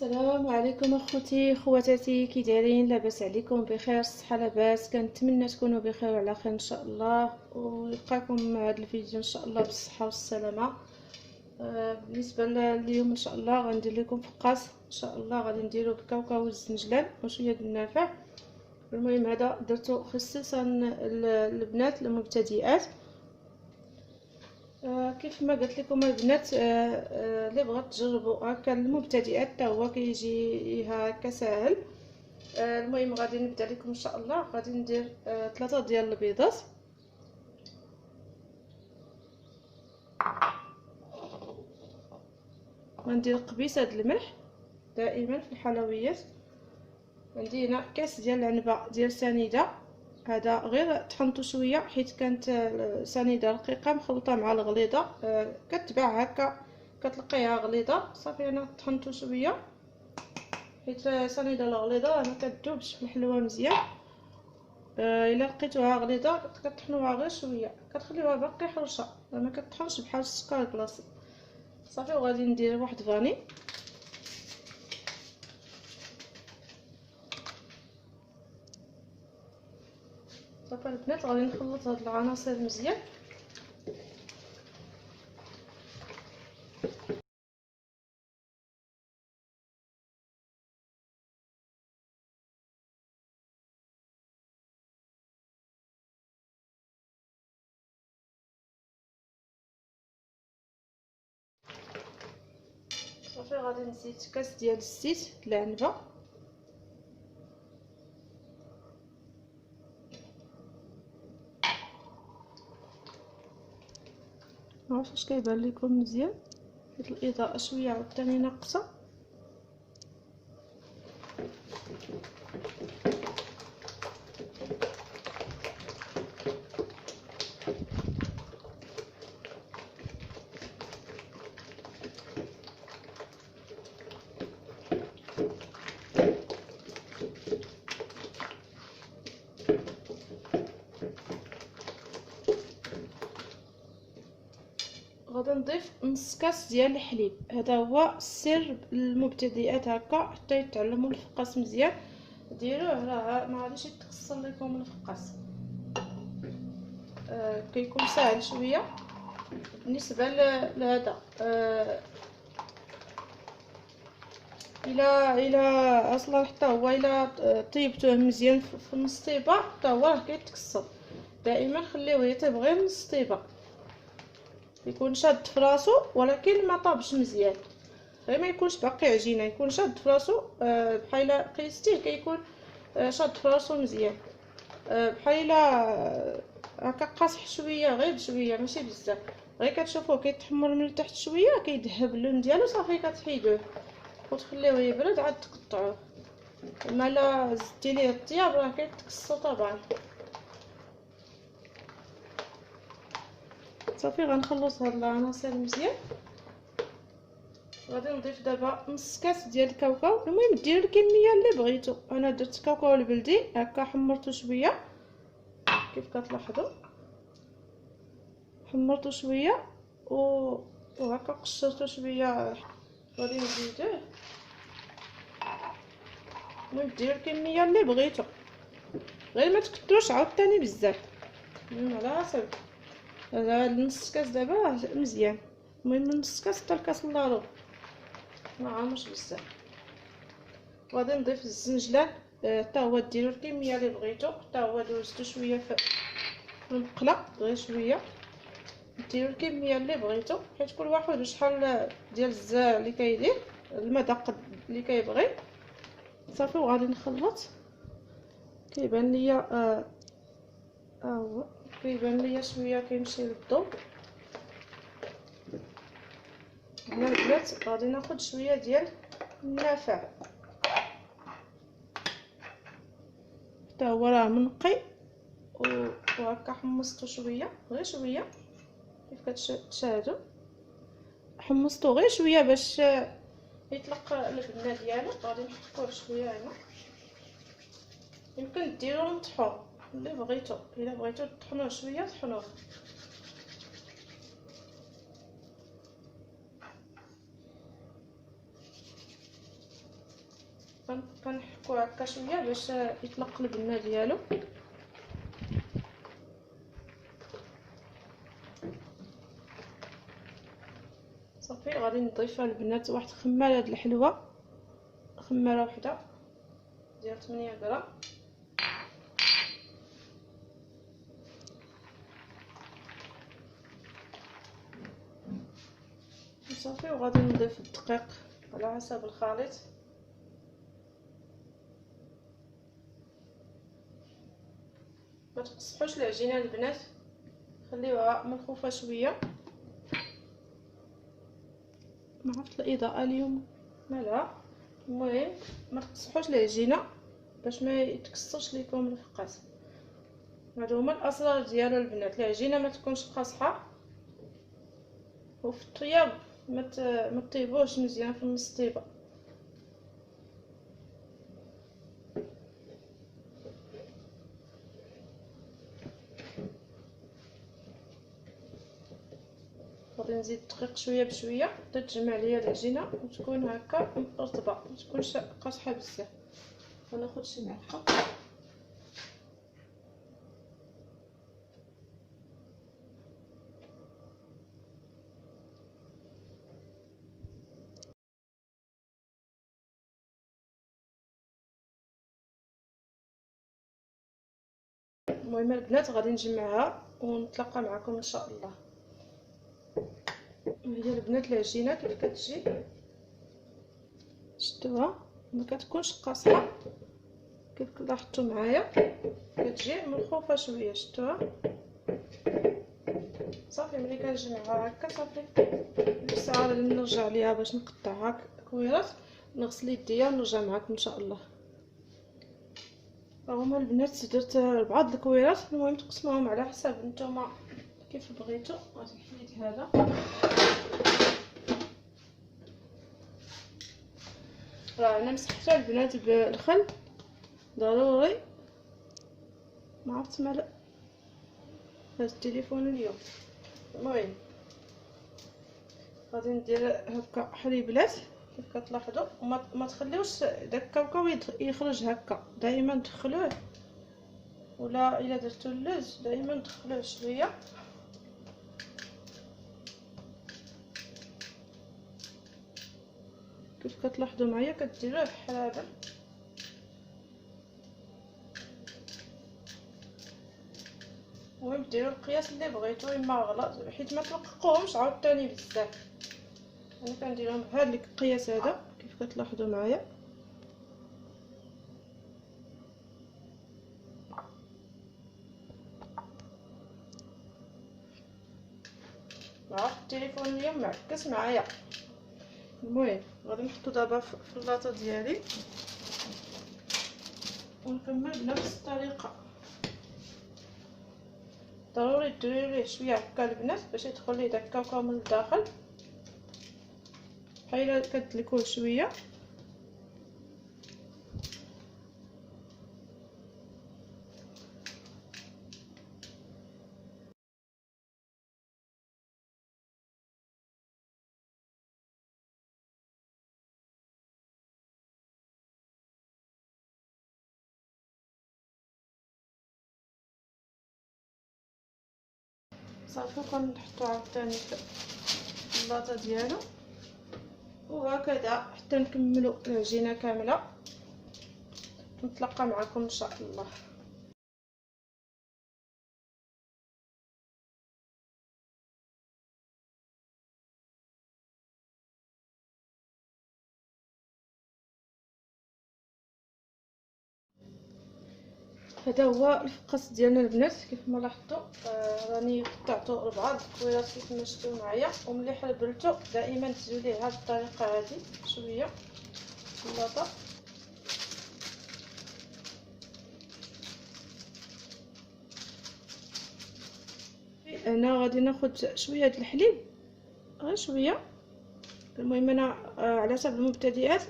السلام عليكم اخوتي خواتاتي، كي دايرين؟ لاباس عليكم؟ بخير الصحه لاباس؟ كنتمنى تكونوا بخير وعلى خير ان شاء الله، ويلقاكم هذا الفيديو ان شاء الله بالصحه والسلامه. بالنسبه لليوم ان شاء الله غندير لكم فقاس ان شاء الله، غادي نديرو بالكاوكاو والزنجلان وشويه د النافع. المهم هذا درتو خصيصا البنات المبتدئات. كيف ما قلت لكم البنات، اللي بغات تجربوا هكا المبتدئات حتى هو كيجي هكا ساهل. المهم غادي نبدا لكم ان شاء الله. غادي ندير 3 ديال البيضات، غندير قبيصه د الملح. دائما في الحلويات عندي هنا كاس ديال العنبه ديال سنيده، هذا غير طحنته شويه حيت كانت سنيده رقيقه مخلطه مع الغليظه. كتباع هكا كتلقيها غليظه، صافي انا طحنته شويه حيت سنيده الغليظه ما كتذوبش في الحلوه مزيان. الا لقيتوها غليظه كطحنوها غير شويه، كتخليوها باقي حرشه، ما كطحنش بحال السكر البلاصي. صافي وغادي ندير واحد فاني. صافي البنات غادي نخلط هاد العناصر مزيان. صافي غادي نزيد كاس ديال الزيت العنبه، معرفتش واش كيبان لكم مزيان حيت الاضاءه شويه عاوتاني ناقصه. غادي نضيف نص كاس ديال الحليب، هذا هو السر المبتدئات هكا حتى يتعلموا الفقاس مزيان. ديروه راه ما غاديش يتكسر لكم الفقاس. كيكون ساهل شويه بالنسبه لهذا. الى اصلا حتى هو الى طيبتوه مزيان في نص طيبه حتى هو راه كيتكسر. دائما خليوه يطيب غير نص طيبه، يكون شاد في راسو ولكن ما طابش مزيان، غير ما يكونش باقي عجينه، يكون شاد في راسو. بحال قيستيه كيكون شاد في راسو مزيان. بحال هكا قاصح شويه، غير بشويه ماشي بزاف، غير كتشوفوه كيتحمر من التحت شويه كيذهب اللون ديالو، صافي كتحيدوه وتخليوه يبرد عاد تقطعوه. اما لا زدتي ليه الطياب راه كيتكسر طبعا. صافي غنخلص هاد العناصر مزيان. غادي نضيف دابا نص كاس ديال الكاوكاو. المهم ديروا الكميه اللي بغيتو، انا درت كاوكاو البلدي هكا حمرته شويه كيف كتلاحظوا، حمرته شويه وهكا قشرته شويه. غادي نزيدوه. المهم ديروا الكميه اللي بغيتو، غير ما تكثروش عاوتاني بزاف. المهم على حسب. هذا نص كاس دابا مزيان. المهم من نص كاس حتى الكاس الا ربع، ما عامرش بزاف. غادي نضيف الزنجلان حتى هو ديروا الكميه اللي بغيتو، حتى هو دوزتو شويه في المقله غير شويه. ديروا الكميه اللي بغيتو حيت كل واحد وشحال ديال الزاع اللي كيدير، المذاق اللي كيبغي. صافي وغادي نخلط. كيبان ليا هو كيبان ليا شويه كيمشي للضوء. هنا البنات غادي ناخذ شويه ديال النافع، حتى هو راه منقي وهكا حمصته شويه غير شويه كيف كتشاهدوا. حمصته غير شويه باش يطلق البنه ديالو. غادي نحطوه شويه هنا. يمكن ديروه مطحون اللي بغيتو، الا بغيتو تطحنوه شويه طحنوه. كنحكوه هكا شويه باش يتنقل البنه ديالو. صافي غادي نضيف البنات واحد خماره د الحلوه، خماره وحده ديال 8 غرام. صافي وغادي نضيف الدقيق على حسب الخليط. ما تقصحوش العجينه البنات، خليوها ملخوفه شويه. ما عرفت الاضاءه اليوم مالها. المهم ما تقصحوش العجينه باش ما يتكسرش لكم الفقاس. هادو هما الاسرار ديالو البنات، العجينه ما تكونش قاصحه، وفي الطياب ما طيبوش مزيان في النص طيبه. غادي نزيد الدقيق شويه بشويه حتى تجمع ليا العجينه وتكون هكا رطبه، ما تكونش قاصحه بزاف. وناخذ شي معلقه. المهم البنات غادي نجمعها ونتلاقى معكم ان شاء الله. هي البنات العجينه كيف كتجي، شفتوها ما كتكونش قاصحه كيف لاحظتوا معايا، كتجي ملخوفه شويه، شفتوها. صافي ملي كنجمعها هكا صافي ديك الساعه غادي نرجع ليها باش نقطعها كويرات، نغسل يديا ونرجع معكم ان شاء الله. هما البنات درت 4 الكويرات، المهم تقسموهم على حسب نتوما كيف بغيتو. غادي نحيد هذا. راه انا مسحتها البنات بالخل ضروري. ما عرفت مال هذا التليفون اليوم. المهم غادي ندير هكا حليبلات كيف كتلاحظوا، وما تخليوش داك الكاوكاو يخرج هكا، دائما دخلوه، ولا الا درتو اللوز دائما دخلوه شويه. كيف كتلاحظوا معايا كديروه بحال هذا. المهم ديروا القياس اللي بغيتو، اما غلط حيت ما ترققوهمش عاوتاني بزاف. انا كنديرهم بهذا القياس هذا كيف كتلاحظوا معايا. عرفت التليفون اليوم معكس معايا. المهم غادي نحطو دابا في اللاطه ديالي ونكمل بنفس الطريقه. ضروري ديروا ليه شويه هكا البنات باش يدخل ليه داك الكاوكاو من الداخل، بحال كتدلكوه شويه. صافي كنحطو عاوتاني في اللاطه ديالو، وهكذا حتى نكملوا العجينه كامله. نتلاقى معكم ان شاء الله. هذا هو الفقاس ديالنا البنات كيف ما لاحظتوا. راني قطعته 4 الكويرات كيف ما شفتوا معايا، وملي حلبلتو دائما ديروا ليه هذه الطريقه هذه شويه في اللاطه. انا غادي ناخذ شويه د الحليب، غير شويه. المهم انا على حسب المبتدئات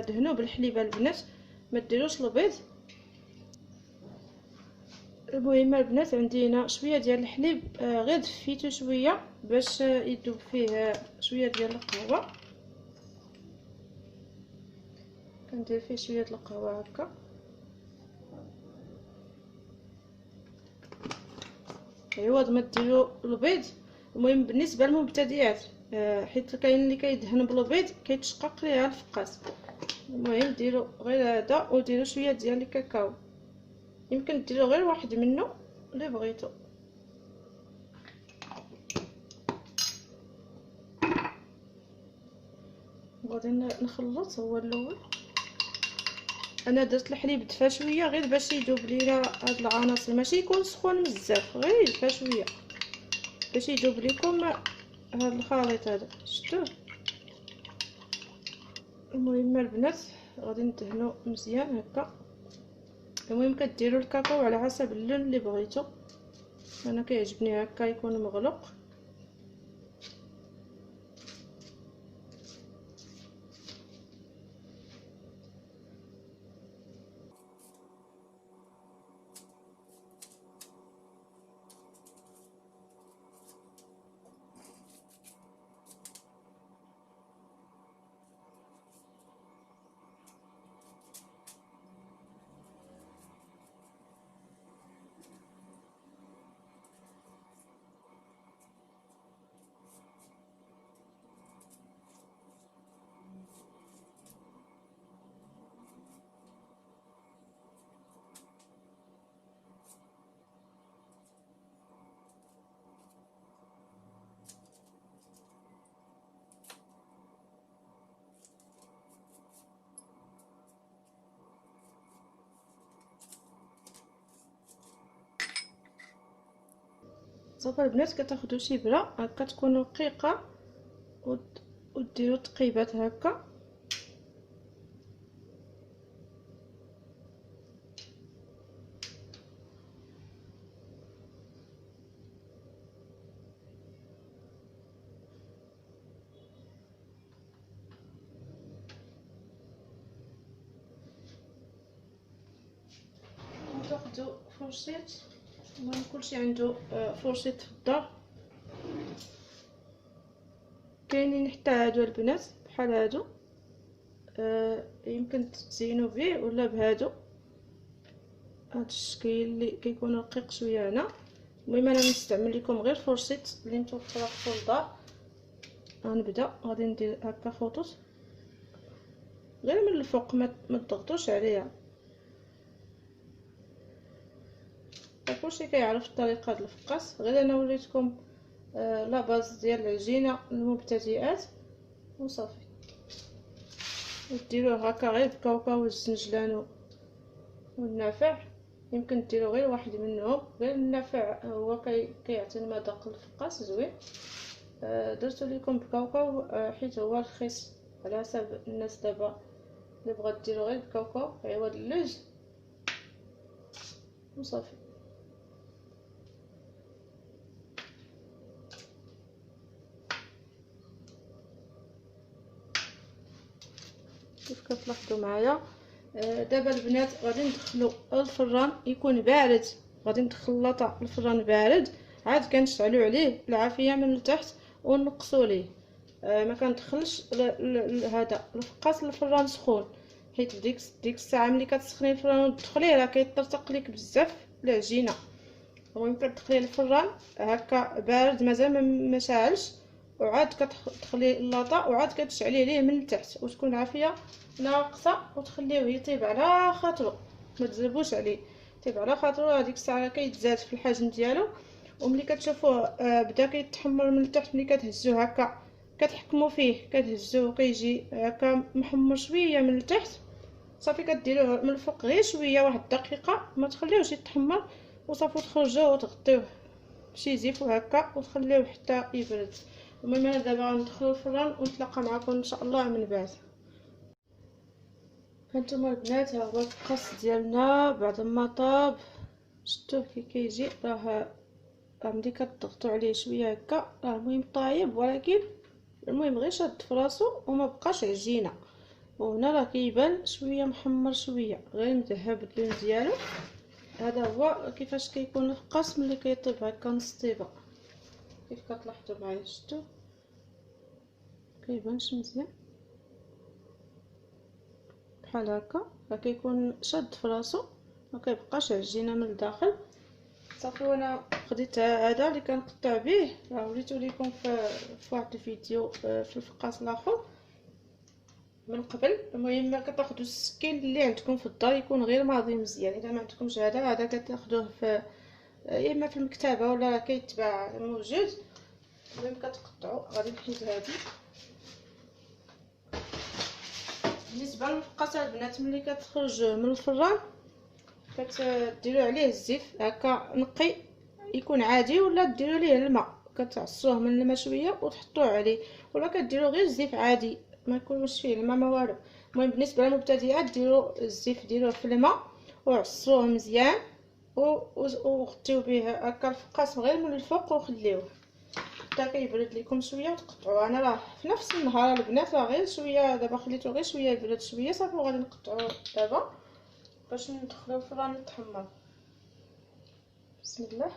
دهنوا بالحليب البنات، ما ديروش البيض. المهم البنات عندي هنا شويه ديال الحليب، غير دفيته شويه باش يذوب فيه شويه ديال القهوه. كندير فيه شويه د القهوه هكا. عوض ما ديروا البيض. المهم بالنسبه للمبتدئات حيت كاين اللي كيدهن بالبيض كيتشقق ليها الفقاس. المهم ديروا غير هذا وديروا شويه ديال الكاكاو، يمكن ديروا غير واحد منه اللي بغيتو. غادي نخلط. هو الاول انا درت الحليب دفا شويه غير باش يذوب لينا هاد العناصر، ماشي يكون سخون بزاف، غير يدفى شويه باش يذوب لكم هاد الخليط هذا. شفتوه؟ المهم البنات غادي ندهنو مزيان هكا. المهم كديروا الكاكاو على حسب اللون اللي بغيتو، انا كيعجبني هكا يكون مغلق. صافي البنات كتاخدوا شي بره هكا تكون رقيقه وديروا تقيبات هكا. وتاخدوا فرشيط. المهم كلشي عنده فرشيط في الدار. كاينين حتى هادو البنات بحال هادو، يمكن تزينوا به ولا بهادو. هاد الشكل اللي كيكون رقيق شويه هنا. المهم انا نستعمل لكم غير فرشيط اللي متوفره في الدار. غنبدا غادي ندير هكا خطوط غير من الفوق، ما تضغطوش عليها. كلشي كيعرف الطريقه ديال الفقاس، غير انا وريتكم لا باز ديال العجينه للمبتدئات وصافي. وديروه هكا غير بكاوكاو والزنجلان والنافع، يمكن ديروا غير واحد منهم. غير النافع هو كيعطي المذاق الفقاس زوين. درت لكم بكاوكاو حيت هو رخيص على حسب الناس. دابا اللي بغات ديروا غير بكاوكاو عوض اللوز وصافي. كيف كتلاحظوا معايا دابا البنات غادي ندخلو الفران يكون بارد. غادي ندخل اللاطه الفران بارد، عاد كنشعلو عليه العافيه من التحت ونقصوا ليه. ما كندخلش هذا الفقاس للفران سخون، حيت ديك الساعه ملي كتسخني الفران وتدخليه راه كيطرطق لك بزاف العجينه. المهم كتدخليه للفران هكا بارد مازال ما شاعلش، وعاد كتدخلي اللاطه وعاد كتشعلي عليه من التحت وتكون عافيه ناقصه، وتخليوه يطيب على خاطرو، ما تزربوش عليه، يطيب على خاطرو. هذيك الساعه كيتزاد في الحجم ديالو. وملي كتشوفوه بدا كيتحمر من التحت، ملي كتهزوه هكا كتحكموا فيه كتهزوه كيجي هكا محمر شويه من التحت، صافي كديروه من الفوق غير شويه واحد الدقيقه، ما تخليوش يتحمر وصافي تخرجوه وتغطيوه بشي زيف هكا وتخليوه حتى يبرد. المهم انا دابا غندخلو الفران ونتلاقى معكم ان شاء الله من بعد. هانتوما البنات ها هو الفقاس ديالنا بعد ما طاب. شفتوه كي كيجي راه ملي كتضغطوا عليه شويه هكا راه المهم طايب، ولكن المهم غير شاد فراسو وما بقاش عجينه. وهنا راه كيبان شويه محمر شويه غير مذهب اللون ديالو. هذا هو كيفاش كيكون الفقاس ملي كيطيب هكا نص طيبه. كيف كتلاحظوا معايا شفتوا كيبانش مزيان. بحال هكا، راه كيكون شاد في راسو، ما كيبقاش عجينه من الداخل. صافي. وانا خديت هذا اللي كنقطع به، راه وريتو لكم في واحد الفيديو في الفقاس الاخر من قبل. المهم كتاخذوا السكين اللي عندكم في الدار يكون غير ماضي مزيان. اذا ما عندكمش هذا كتاخذوه في يا اما في المكتبه ولا راه كيتباع موجود. المهم كتقطعوا. غادي نحيد هذه. بالنسبه للمفقات البنات، ملي كتخرج من الفران كتديروا عليه الزيت هكا نقي يكون عادي، ولا ديروا ليه الماء، كتعصروه من الماء شويه وتحطوه عليه، ولا كديروا غير الزيت عادي ما يكونش فيه الماء ما والو. المهم بالنسبه للمبتدئات ديروا الزيت، ديروه في الماء وعصروه مزيان وغطيو به هكا الفقاس غير من الفوق وخليوه حتى كيبرد لكم شويه وتقطعوه. انا راه في نفس النهار البنات راه غير شويه دابا خليته غير شويه يبرد شويه صافي، وغادي نقطعوه دابا باش ندخلوه الفران يتحمر. بسم الله.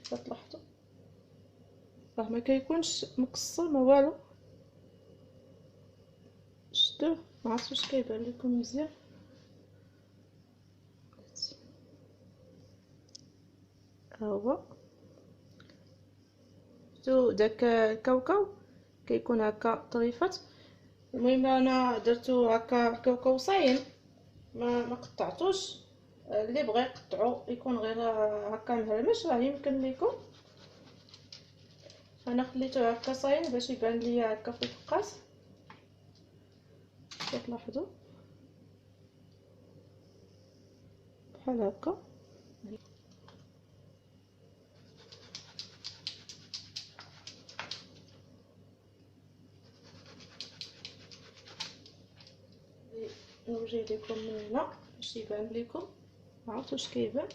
كتلاحظوا راه ما كيكونش مقصر ما والو. شفتوه؟ ما عرفتش واش كيبان لكم مزيان. ها هو شفتوا داك الكاوكاو كيكون هكا طريفات. المهم انا درتو هكا كاوكاو صاين، ما قطعتوش. اللي بغى يقطعو يكون غير هكا مهرمش راه يمكن لكم. انا خليته هكا صاين باش يبان ليا هكا في الفقاس. كتلاحظوا بحال هكا. نوري لكم من هنا باش يبان لكم. ما عرفتش واش كيبان.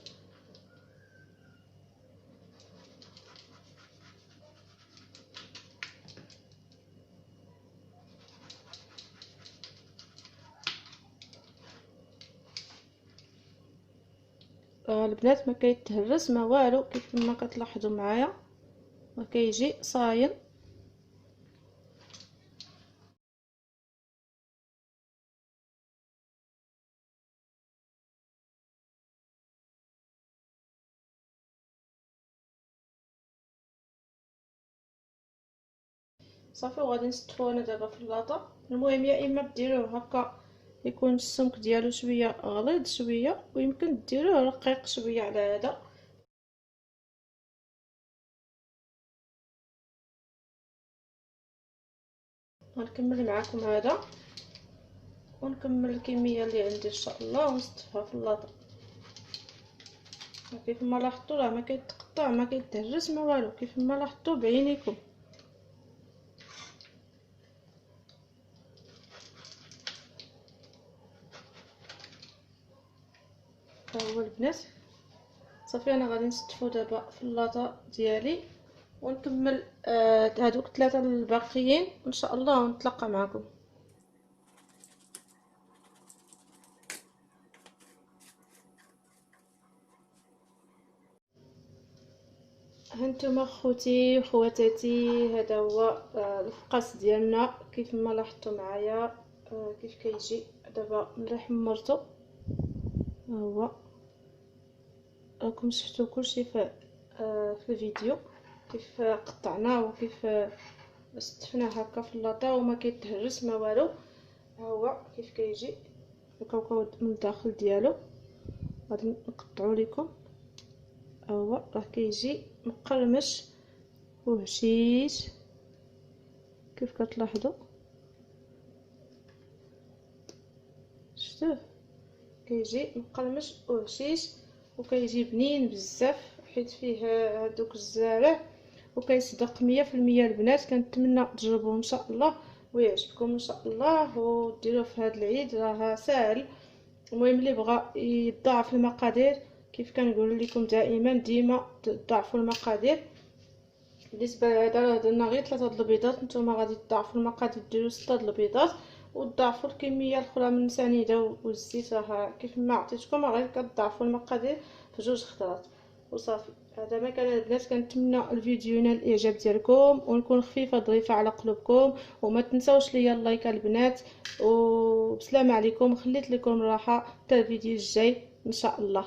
البنات ما كيتهرس ما والو كيف ما كتلاحظوا معايا، ما كيجي صاين. صافي. وغادي نستفو انا دابا في اللاطه. المهم يا اما ديروه هكا يكون السمك ديالو شويه غليظ شويه، ويمكن ديروه رقيق شويه على هذا. غنكمل معكم هذا ونكمل الكميه اللي عندي ان شاء الله ونصطفها في اللاطه. كيف ما لاحظتوا راه ما كيتقطع ما كيتهرس ما والو، كيف ما لاحظتوا بعينيكم. ها هو البنات. صافي. انا غادي نستفو دابا في اللاطه ديالي ونكمل هادوك 3 الباقيين ان شاء الله ونتلاقى معكم. هانتوما خوتي وخواتاتي، هذا هو الفقاس ديالنا كيف ما لاحظتوا معايا كيف كيجي دابا ملي حمرته. ها هو راكم شفتوا كلشي في الفيديو كيف قطعناه وكيف استفناه هكا في اللاطه وما كيتهرس ما والو. ها هو كيف كيجي الكاوكاو من الداخل ديالو. غادي نقطعو لكم. ها هو راه كيجي مقرمش وهشيش كيف كتلاحظوا. شفتوه كيجي مقرمش وهشيش وكيجي بنين بزاف حيت فيه هادوك الزرع وكيصدق 100% البنات. كنتمنى تجربوه ان شاء الله ويعجبكم ان شاء الله وديروه في هذا العيد، راه ساهل. المهم اللي بغى يضاعف المقادير كيف كنقول لكم ديما تضاعفوا المقادير. بالنسبه لهذا راه درنا غير 3 البيضات، نتوما غادي تضاعفوا المقادير ديروا 6 البيضات وتضاعفوا الكميه الاخرى من السنيده والزيت. راه كيف ما عطيتكم غير كتضاعفوا المقادير في 2 خطرات وصافي. هذا ما كان البنات، كنتمنى الفيديو ينال الاعجاب ديالكم ونكون خفيفه ظريفه على قلوبكم، وما تنساوش ليا اللايك البنات، وبسلامه عليكم، خليت لكم راحه حتى الفيديو الجاي ان شاء الله.